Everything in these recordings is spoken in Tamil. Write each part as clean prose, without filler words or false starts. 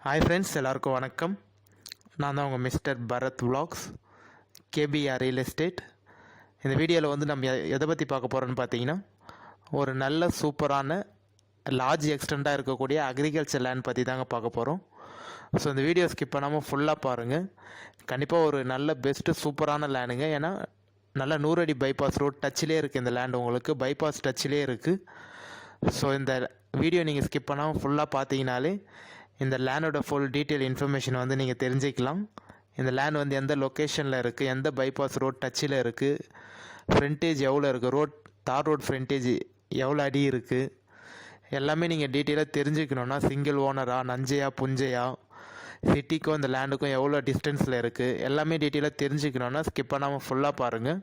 ஹாய் ஃப்ரெண்ட்ஸ், எல்லாருக்கும் வணக்கம். நான் தான் உங்கள் mister Bharat vlogs, KPR real estate. இந்த வீடியோவில் வந்து நம்ம எதை பற்றி பார்க்க போகிறோன்னு பார்த்தீங்கன்னா, ஒரு நல்ல சூப்பரான லார்ஜ் எக்ஸ்டெண்டாக இருக்கக்கூடிய அக்ரிகல்ச்சர் லேண்ட் பற்றி தாங்க பார்க்க போகிறோம். ஸோ இந்த வீடியோ ஸ்கிப் பண்ணாமல் ஃபுல்லாக பாருங்கள். கண்டிப்பாக ஒரு நல்ல பெஸ்ட்டு சூப்பரான லேண்டுங்க. ஏன்னா நல்ல 100 அடி பைபாஸ் ரோட் டச்சிலே இருக்குது. இந்த லேண்டு உங்களுக்கு பைபாஸ் டச்சிலே இருக்குது. ஸோ இந்த வீடியோ நீங்கள் ஸ்கிப் பண்ணாமல் ஃபுல்லாக பார்த்தீங்கனாலே இந்த லேண்டோட ஃபுல் டீட்டெயில் இன்ஃபர்மேஷன் வந்து நீங்கள் தெரிஞ்சுக்கலாம். இந்த லேண்ட் வந்து எந்த லொக்கேஷனில் இருக்குது, எந்த பைபாஸ் ரோட் டச்சில் இருக்குது, ஃப்ரண்டேஜ் எவ்வளோ இருக்குது, தார் ரோட் ஃப்ரண்டேஜ் எவ்வளோ அடி இருக்குது, எல்லாமே நீங்கள் டீட்டெயிலாக தெரிஞ்சுக்கணுன்னா சிங்கிள் ஓனரா, நஞ்சையா, புஞ்சையா, சிட்டிக்கும் இந்த லேண்டுக்கும் எவ்வளோ டிஸ்டன்ஸில் இருக்குது, எல்லாமே டீட்டெயிலாக தெரிஞ்சுக்கணுன்னா ஸ்கிப் பண்ணாமல் ஃபுல்லாக பாருங்கள்.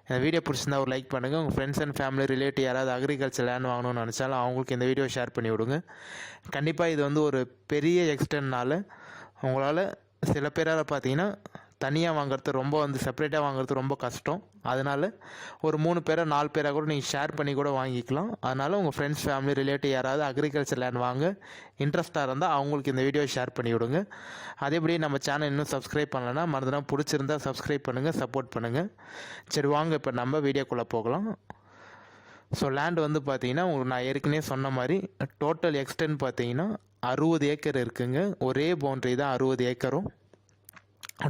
இந்த வீடியோ பிடிச்சிருந்தா ஒரு லைக் பண்ணுங்கள். உங்கள் ஃப்ரெண்ட்ஸ் அண்ட் ஃபேமிலி ரிலேட்டிவ் யாராவது அக்ரிகல்ச்சர் லேண்ட் வாங்கணும்னு நினச்சாலும் அவங்களுக்கு இந்த வீடியோ ஷேர் பண்ணி விடுங்க. கண்டிப்பாக இது வந்து ஒரு பெரிய எக்ஸ்டென்ட்னால உங்களால் சில பேரால் பார்த்தீங்கன்னா தனியாக வாங்குறது ரொம்ப வந்து செப்பரேட்டாக வாங்குறது ரொம்ப கஷ்டம். அதனால் ஒரு 3 பேரோ 4 பேராக கூட நீங்கள் ஷேர் பண்ணி கூட வாங்கிக்கலாம். அதனால் உங்கள் ஃப்ரெண்ட்ஸ் ஃபேமிலி ரிலேட்டிவ் யாராவது அக்ரிகல்ச்சர் லேண்ட் வாங்க இன்ட்ரெஸ்ட்டாக இருந்தால் அவங்களுக்கு இந்த வீடியோ ஷேர் பண்ணி விடுங்க. அதேபடி நம்ம சேனல் இன்னும் சப்ஸ்கிரைப் பண்ணலைன்னா மறந்துடாம பிடிச்சிருந்தால் சப்ஸ்கிரைப் பண்ணுங்கள், சப்போர்ட் பண்ணுங்கள். சரி வாங்க இப்போ நம்ம வீடியோக்குள்ளே போகலாம். ஸோ லேண்ட் வந்து பார்த்தீங்கன்னா உங்களுக்கு நான் ஏற்கனவே சொன்ன மாதிரி டோட்டல் எக்ஸ்டென்ட் பார்த்தீங்கன்னா 60 ஏக்கர் இருக்குங்க. ஒரே பவுண்ட்ரி தான் 60 ஏக்கரும்.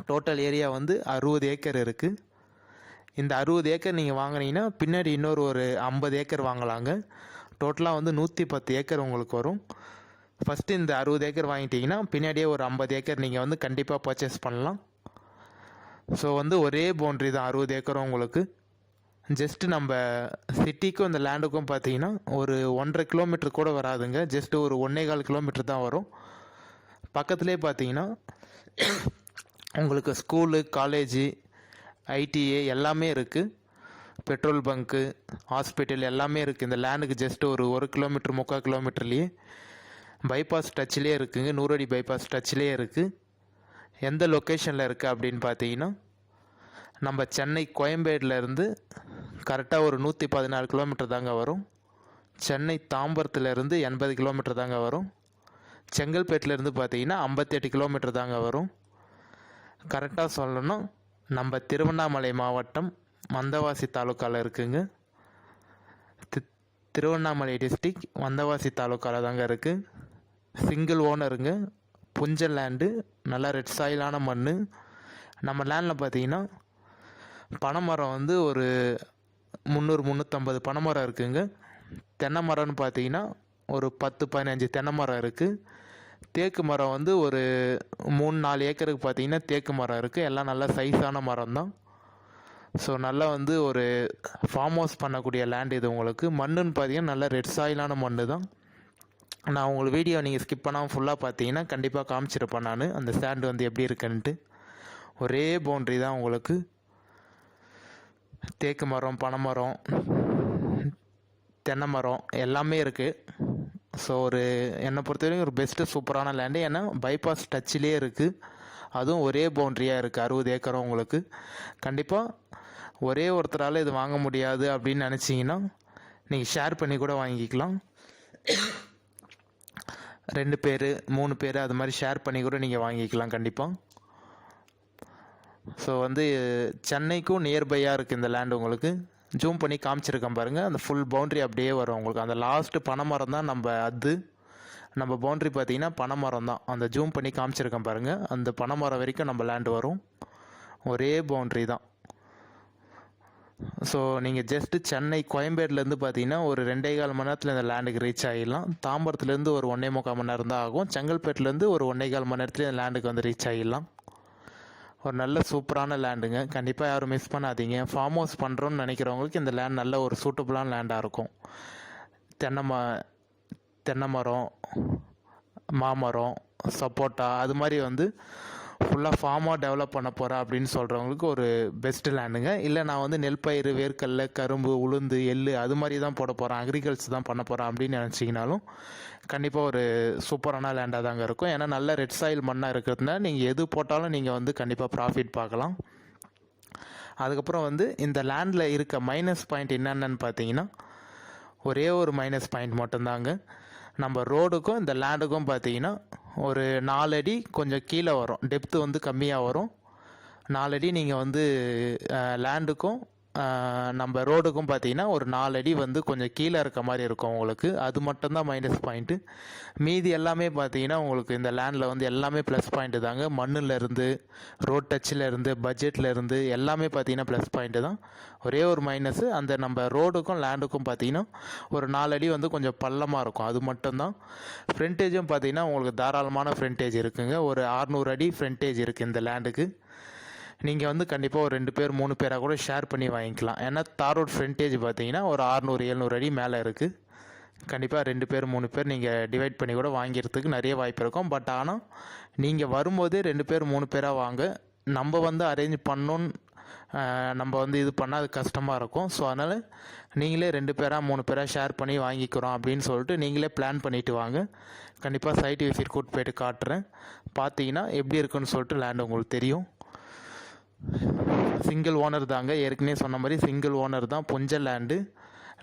டோட்டல் ஏரியா வந்து 60 ஏக்கர் இருக்குது. இந்த 60 ஏக்கர் நீங்கள் வாங்கினீங்கன்னா பின்னாடி இன்னொரு ஒரு 50 ஏக்கர் வாங்கலாங்க. டோட்டலாக வந்து 110 ஏக்கர் உங்களுக்கு வரும். ஃபஸ்ட்டு இந்த 60 ஏக்கர் வாங்கிட்டீங்கன்னா பின்னாடியே ஒரு 50 ஏக்கர் நீங்கள் வந்து கண்டிப்பாக பர்ச்சேஸ் பண்ணலாம். ஸோ வந்து ஒரே பவுண்ட்ரி தான் 60 ஏக்கரும் உங்களுக்கு. ஜஸ்ட்டு நம்ம சிட்டிக்கும் இந்த லேண்டுக்கும் பார்த்தீங்கன்னா ஒரு 1.5 கிலோமீட்டர் கூட வராதுங்க. ஜஸ்ட்டு ஒரு 1.25 கிலோமீட்டர் தான் வரும். பக்கத்துலேயே பார்த்தீங்கன்னா உங்களுக்கு ஸ்கூலு, காலேஜு, ஐடிஏ எல்லாமே இருக்குது. பெட்ரோல் பங்க்கு, ஹாஸ்பிட்டல் எல்லாமே இருக்குது. இந்த லேண்டுக்கு ஜஸ்ட்டு ஒரு 1 கிலோமீட்டர் 3/4 கிலோமீட்டர்லேயே பைபாஸ் டச்சிலே இருக்குங்க. 100 அடி பைபாஸ் டச்சிலே இருக்குது. எந்த லொக்கேஷனில் இருக்குது அப்படின்னு பார்த்தீங்கன்னா, நம்ம சென்னை கோயம்பேடுலேருந்து கரெக்டாக ஒரு 114 கிலோமீட்டர் தாங்க வரும். சென்னை தாம்பரத்துலேருந்து 80 கிலோமீட்டர் தாங்க வரும். செங்கல்பேட்டிலேருந்து பார்த்தீங்கன்னா 58 கிலோமீட்டர் தாங்க வரும். கரெக்டாக சொல்லணும், நம்ம திருவண்ணாமலை மாவட்டம் வந்தவாசி தாலுக்காவில் இருக்குங்க. திருவண்ணாமலை டிஸ்ட்ரிக் வந்தவாசி தாலுக்காவில் தாங்க இருக்குது. சிங்கிள் ஓனருங்க, புஞ்சல் லேண்டு, நல்லா ரெட் சாயிலான மண். நம்ம லேண்டில் பார்த்தீங்கன்னா பனைமரம் வந்து ஒரு 300-350 பனைமரம் இருக்குங்க. தென்னை மரம்னு பார்த்தீங்கன்னா ஒரு 10-15 தென்னை மரம் இருக்குது. தேக்கு மரம் வந்து ஒரு 3-4 ஏக்கருக்கு பார்த்தீங்கன்னா தேக்கு மரம் இருக்குது. எல்லாம் நல்ல சைஸான மரம் தான். ஸோ நல்லா வந்து ஒரு ஃபார்ம் ஹவுஸ் பண்ணக்கூடிய லேண்ட் இது உங்களுக்கு. மண்ணுன்னு பார்த்தீங்கன்னா நல்ல ரெட் சாயிலான மண் தான். நான் உங்களுக்கு வீடியோ நீங்கள் ஸ்கிப் பண்ணாமல் ஃபுல்லாக பார்த்தீங்கன்னா கண்டிப்பாக காமிச்சிருப்பேன் நான் அந்த ஸ்டாண்டு வந்து எப்படி இருக்குன்ட்டு. ஒரே பவுண்ட்ரி தான் உங்களுக்கு. தேக்கு மரம், பனை மரம், தென்னை மரம் எல்லாமே இருக்குது. ஸோ ஒரு என்னை பொறுத்தவரைக்கும் ஒரு பெஸ்ட்டு சூப்பரான லேண்டு. ஏன்னா பைபாஸ் டச்சிலே இருக்குது. அதுவும் ஒரே பவுண்ட்ரியாக இருக்குது. 60 ஏக்கரும் உங்களுக்கு. கண்டிப்பாக ஒரே ஒருத்தரால் இது வாங்க முடியாது அப்படின்னு நினச்சிங்கன்னா நீங்கள் ஷேர் பண்ணி கூட வாங்கிக்கலாம். 2 பேர் 3 பேர் அது மாதிரி ஷேர் பண்ணி கூட நீங்கள் வாங்கிக்கலாம் கண்டிப்பாக. ஸோ வந்து சென்னைக்கும் நியர்பையாக இருக்குது இந்த லேண்டு உங்களுக்கு. ஜூம் பண்ணி காமிச்சிருக்கேன் பாருங்கள். அந்த ஃபுல் பவுண்ட்ரி அப்படியே வரும் உங்களுக்கு. அந்த லாஸ்ட்டு பனைமரம் தான் நம்ம பவுண்ட்ரி பார்த்தீங்கன்னா பனைமரம் தான். அந்த ஜூம் பண்ணி காமிச்சிருக்கேன் பாருங்கள். அந்த பனைமரம் வரைக்கும் நம்ம லேண்டு வரும். ஒரே பவுண்ட்ரி தான். ஸோ நீங்கள் ஜஸ்ட்டு சென்னை கோயம்பேடுலேருந்து பார்த்தீங்கன்னா ஒரு 2.25 மணி நேரத்தில் இந்த லேண்டுக்கு ரீச் ஆகிடலாம். தாம்பரத்துலேருந்து ஒரு 1.25 மணி நேரம் தான் ஆகும். செங்கல்பேட்டிலேருந்து ஒரு 1.25 மணி நேரத்தில் இந்த லேண்டுக்கு வந்து ரீச் ஆகிடலாம். ஒரு நல்ல சூப்பரான லேண்டுங்க. கண்டிப்பாக யாரும் மிஸ் பண்ணாதீங்க. ஃபார்ம் ஹவுஸ் பண்ணுறோன்னு நினைக்கிறவங்களுக்கு இந்த லேண்ட் நல்ல ஒரு சூட்டபுளான லேண்டாக இருக்கும். தென்னை மரம், மாமரம், சப்போட்டா அது மாதிரி வந்து ஃபுல்லாக ஃபார்மாக டெவலப் பண்ண போகிறேன் அப்படின்னு சொல்கிறவங்களுக்கு ஒரு பெஸ்ட்டு லேண்டுங்க. இல்லை நான் வந்து நெல் பயிர், வேர்க்கடலை, கரும்பு, உளுந்து, எள் அது மாதிரி தான் போட போகிறேன், அக்ரிகல்ச்சர் தான் பண்ண போகிறேன் அப்படின்னு நினச்சிங்கனாலும் கண்டிப்பாக ஒரு சூப்பரான லேண்டாக தாங்க இருக்கும். ஏன்னா நல்ல ரெட் சாயில் மண்ணாக இருக்கிறதுனால நீங்கள் எது போட்டாலும் நீங்கள் வந்து கண்டிப்பாக ப்ராஃபிட் பார்க்கலாம். அதுக்கப்புறம் வந்து இந்த லேண்டில் இருக்க மைனஸ் பாயிண்ட் என்னென்னு பார்த்தீங்கன்னா ஒரே ஒரு மைனஸ் பாயிண்ட் மட்டும்தாங்க. நம்ம ரோடுக்கும் இந்த லேண்டுக்கும் பார்த்தீங்கன்னா ஒரு 4 அடி கொஞ்சம் கீழே வரும், டெப்த்து வந்து கம்மியாக வரும். 4 அடி நீங்கள் வந்து லேண்டுக்கும் நம்ம ரோடுக்கும் பார்த்தீங்கன்னா ஒரு 4 அடி வந்து கொஞ்சம் கீழே இருக்க மாதிரி இருக்கும் உங்களுக்கு. அது மட்டும்தான் மைனஸ் பாயிண்ட்டு. மீதி எல்லாமே பார்த்தீங்கன்னா உங்களுக்கு இந்த லேண்டில் வந்து எல்லாமே ப்ளஸ் பாயிண்ட்டு தாங்க. மண்ணிலேருந்து, ரோட் டச்சில் இருந்து, பட்ஜெட்டில் இருந்து எல்லாமே பார்த்தீங்கன்னா ப்ளஸ் பாயிண்ட்டு தான். ஒரே ஒரு மைனஸு, அந்த நம்ம ரோடுக்கும் லேண்டுக்கும் பார்த்தீங்கன்னா ஒரு 4 அடி வந்து கொஞ்சம் பள்ளமாக இருக்கும், அது மட்டும்தான். ஃப்ரண்டேஜும் பார்த்தீங்கன்னா உங்களுக்கு தாராளமான ஃப்ரண்டேஜ் இருக்குங்க. ஒரு 600 அடி ஃப்ரண்டேஜ் இருக்குது இந்த லேண்டுக்கு. நீங்கள் வந்து கண்டிப்பாக ஒரு 2 பேர் 3 பேராக கூட ஷேர் பண்ணி வாங்கிக்கலாம். ஏன்னா தார் ரோட் ஃப்ரண்டேஜ் பார்த்தீங்கன்னா ஒரு 600-700 அடி மேலே இருக்குது. கண்டிப்பாக 2 பேர் 3 பேர் நீங்கள் டிவைட் பண்ணி கூட வாங்கிறதுக்கு நிறைய வாய்ப்பு இருக்கும். பட் ஆனால் நீங்கள் வரும்போதே 2 பேர் 3 பேராக வாங்க. நம்ம வந்து அரேஞ்ச் பண்ணோன்னு நம்ம வந்து இது பண்ணால் அது கஷ்டமாக இருக்கும். ஸோ அதனால் நீங்களே 2 பேராக 3 பேராக ஷேர் பண்ணி வாங்கிக்கிறோம் அப்படின்னு சொல்லிட்டு நீங்களே பிளான் பண்ணிவிட்டு வாங்க. கண்டிப்பாக சைட் விசிட் கூட்டு போய்ட்டு காட்டுறேன். பார்த்தீங்கன்னா எப்படி இருக்குன்னு சொல்லிட்டு லேண்ட் உங்களுக்கு தெரியும். சிங்கிள் ஓனர் தாங்க, ஏற்கனவே சொன்ன மாதிரி சிங்கிள் ஓனர் தான். புஞ்ச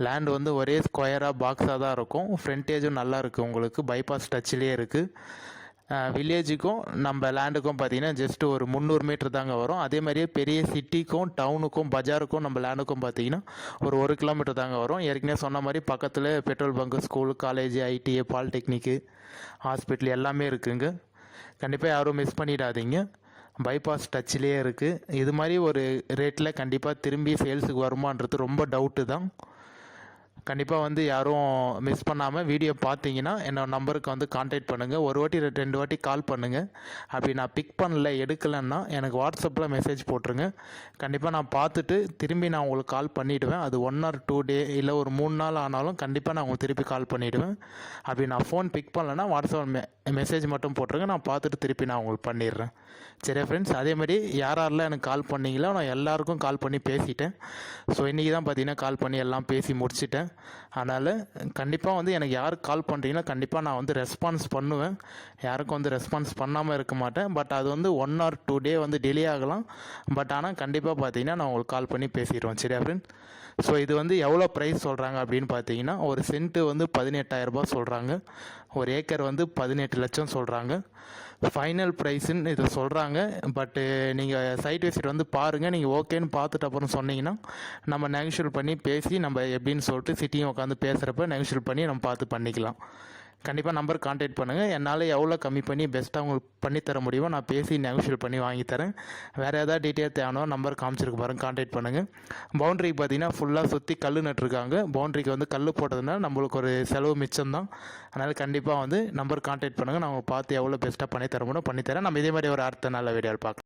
லேண்டு வந்து ஒரே ஸ்கொயராக பாக்ஸாக தான் இருக்கும். ஃப்ரண்டேஜும் நல்லா இருக்குது உங்களுக்கு, பைபாஸ் டச்சிலே இருக்குது. வில்லேஜுக்கும் நம்ம லேண்டுக்கும் பார்த்தீங்கன்னா ஜஸ்ட்டு ஒரு 300 மீட்டர் தாங்க வரும். அதே மாதிரியே பெரிய சிட்டிக்கும் டவுனுக்கும் பஜாருக்கும் நம்ம லேண்டுக்கும் பார்த்தீங்கன்னா ஒரு 1 கிலோமீட்டர் தாங்க வரும். ஏற்கனவே சொன்ன மாதிரி பக்கத்தில் petrol bunk, school, college, ITI, polytechnic, hospital எல்லாமே இருக்குங்க. கண்டிப்பாக யாரும் மிஸ் பண்ணிடாதீங்க. பைபாஸ் டச்சிலே இருக்குது. இது மாதிரி ஒரு ரேட்டில் கண்டிப்பாக திரும்பி சேல்ஸுக்கு வருமானது ரொம்ப டவுட்டு தான். கண்டிப்பாக வந்து யாரும் மிஸ் பண்ணாமல் வீடியோ பார்த்தீங்கன்னா என்னோட நம்பருக்கு வந்து கான்டாக்ட் பண்ணுங்கள். ஒரு வாட்டி 2 வாட்டி கால் பண்ணுங்கள். அப்படி நான் பிக் பண்ணல, எடுக்கலைன்னா எனக்கு வாட்ஸ்அப்பில் மெசேஜ் போட்டுருங்க. கண்டிப்பாக நான் பார்த்துட்டு திரும்பி நான் உங்களுக்கு கால் பண்ணிவிடுவேன். அது 1 or 2 டே இல்லை ஒரு 3 நாள் ஆனாலும் கண்டிப்பாக நான் உங்களுக்கு திருப்பி கால் பண்ணிவிடுவேன். அப்படி நான் ஃபோன் பிக் பண்ணலைன்னா வாட்ஸ்அப் மெசேஜ் மட்டும் போட்டுருங்க. நான் பார்த்துட்டு திருப்பி நான் உங்களுக்கு பண்ணிடுறேன். சரியா ஃப்ரெண்ட்ஸ்? அதேமாதிரி யாரெல்லாம் எனக்கு கால் பண்ணிங்களோ நான் எல்லாருக்கும் கால் பண்ணி பேசிட்டேன். ஸோ இன்றைக்கி தான் பார்த்தீங்கன்னா கால் பண்ணி எல்லாம் பேசி முடிச்சிட்டேன். அதனால் கண்டிப்பாக வந்து எனக்கு யாருக்கு கால் பண்ணுறீங்களோ கண்டிப்பாக நான் வந்து ரெஸ்பான்ஸ் பண்ணுவேன். யாருக்கும் வந்து ரெஸ்பான்ஸ் பண்ணாமல் இருக்க மாட்டேன். பட் அது வந்து 1 or 2 டே வந்து டிலே ஆகலாம். பட் ஆனால் கண்டிப்பாக பார்த்தீங்கன்னா நான் உங்களுக்கு கால் பண்ணி பேசிடுவேன். சரியா ஃப்ரெண்ட்? ஸோ இது வந்து எவ்வளோ ப்ரைஸ் சொல்கிறாங்க அப்படின்னு பார்த்தீங்கன்னா ஒரு சென்ட்டு வந்து 18,000 சொல்கிறாங்க. ஒரு ஏக்கர் வந்து 18 லட்சம் சொல்கிறாங்க. ஃபைனல் ப்ரைஸுன்னு இதை சொல்கிறாங்க. பட்டு நீங்கள் சைட் விசிட் வந்து பாருங்கள். நீங்கள் ஓகேன்னு பார்த்துட்டு அப்புறம் சொன்னீங்கன்னா நம்ம நெகோஷியேட் பண்ணி பேசி நம்ம எப்படின்னு சொல்லிட்டு சிட்டியும் உட்காந்து பேசுகிறப்ப நெகோஷியேட் பண்ணி நம்ம பார்த்து பண்ணிக்கலாம். கண்டிப்பாக நம்பர் கான்டாக்ட் பண்ணுங்கள். என்னால் எவ்வளோ கம்மி பண்ணி பெஸ்ட்டாக உங்களுக்கு பண்ணித்தர முடியுமோ நான் பேசி நெகோஷியேட் பண்ணி வாங்கித்தரேன். வேறு ஏதாவது டீட்டெயில் தேவைனோ நம்பர் காமிச்சிருக்கு பாருங்கள், கான்டாக்ட் பண்ணுங்கள். பவுண்ட்ரிக்கு பார்த்தீங்கன்னா ஃபுல்லாக சுற்றி கல் நட்டுருக்காங்க. பவுண்ட்ரிக்கு வந்து கல் போட்டதுனால நம்மளுக்கு ஒரு செலவு மிச்சம் தான். அதனால் கண்டிப்பாக வந்து நம்பர் கான்டாக்ட் பண்ணுங்கள். நான் பார்த்து எவ்வளோ பெஸ்ட்டாக பண்ணித்தர முடியும் பண்ணித்தரேன். நம்ம இதே மாதிரி ஒரு அடுத்த நல்ல வீடியோவில் பார்க்கலாம்.